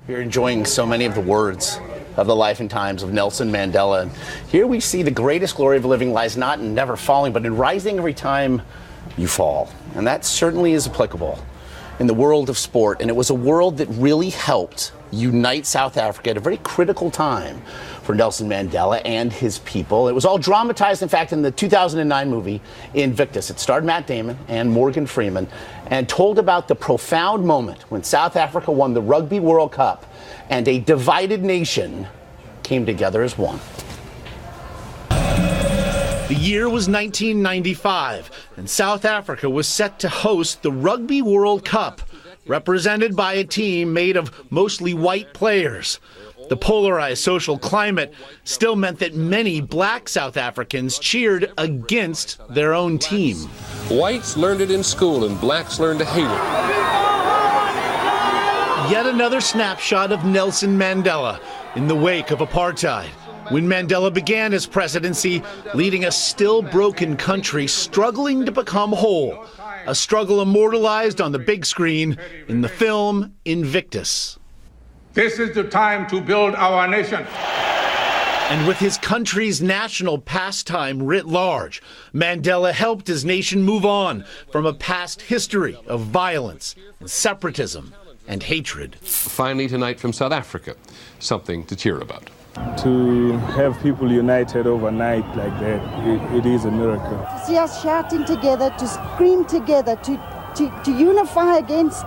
We're enjoying so many of the words of the life and times of Nelson Mandela. And here we see the greatest glory of living lies not in never falling, but in rising every time you fall. And that certainly is applicable in the world of sport. And it was a world that really helped unite South Africa at a very critical time for Nelson Mandela and his people. It was all dramatized, in fact, in the 2009 movie Invictus. It starred Matt Damon and Morgan Freeman and told about the profound moment when South Africa won the Rugby World Cup and a divided nation came together as one. The year was 1995, and South Africa was set to host the Rugby World Cup, represented by a team made of mostly white players. The polarized social climate still meant that many black South Africans cheered against their own team. Whites learned it in school and blacks learned to hate it. Yet another snapshot of Nelson Mandela in the wake of apartheid, when Mandela began his presidency, leading a still broken country struggling to become whole, a struggle immortalized on the big screen in the film Invictus. This is the time to build our nation. And with his country's national pastime writ large, Mandela helped his nation move on from a past history of violence and separatism and hatred. Finally tonight from South Africa, something to cheer about. To have people united overnight like that, it is a miracle. To see us shouting together, to scream together, to unify against,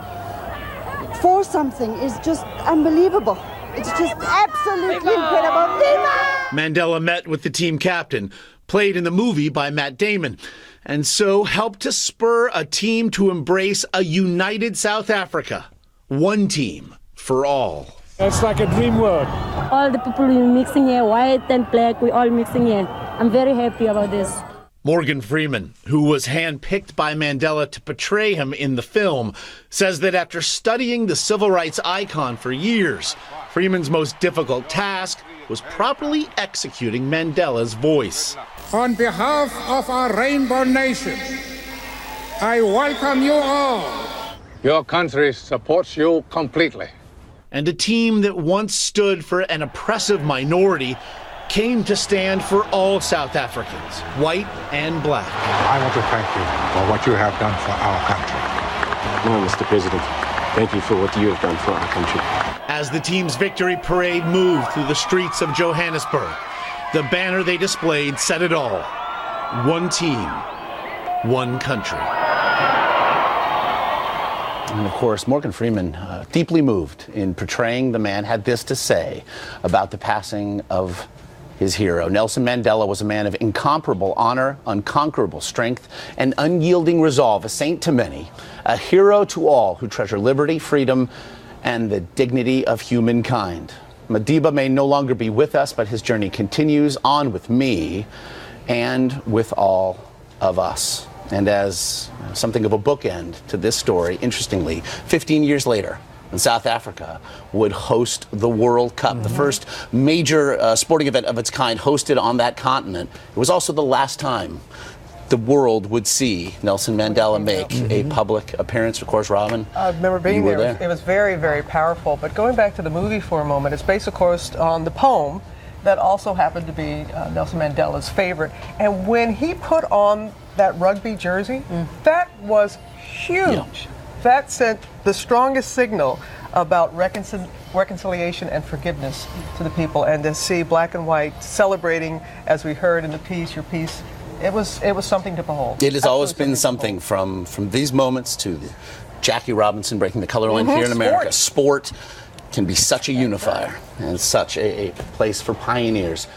for something is just unbelievable. It's just absolutely incredible. Viva! Mandela met with the team captain, played in the movie by Matt Damon, and so helped to spur a team to embrace a united South Africa. One team for all. It's like a dream world. All the people mixing here, white and black, we all mixing here. I'm very happy about this. Morgan Freeman, who was handpicked by Mandela to portray him in the film, says that after studying the civil rights icon for years, Freeman's most difficult task was properly executing Mandela's voice. On behalf of our rainbow nation, I welcome you all. Your country supports you completely. And a team that once stood for an oppressive minority came to stand for all South Africans, white and black. I want to thank you for what you have done for our country. No, Mr. President, thank you for what you have done for our country. As the team's victory parade moved through the streets of Johannesburg, the banner they displayed said it all. One team, one country. And of course, Morgan Freeman, deeply moved in portraying the man, had this to say about the passing of his hero. Nelson Mandela was a man of incomparable honor, unconquerable strength, and unyielding resolve, a saint to many, a hero to all who treasure liberty, freedom, and the dignity of humankind. Madiba may no longer be with us, but his journey continues on with me and with all of us. And as something of a bookend to this story, interestingly, 15 years later, when South Africa would host the World Cup, the first major sporting event of its kind hosted on that continent, it was also the last time the world would see Nelson Mandela make a public appearance. Of course, Robin, I remember being there. It was very, very powerful. But going back to the movie for a moment, it's based, of course, on the poem that also happened to be Nelson Mandela's favorite. And when he put on that rugby jersey, that was huge. Yeah. That sent the strongest signal about reconciliation and forgiveness to the people. And to see black and white celebrating, as we heard in the piece, your piece, it was something to behold. It has always been something from these moments to Jackie Robinson breaking the color line here in America. Sport can be such a unifier and such a place for pioneers.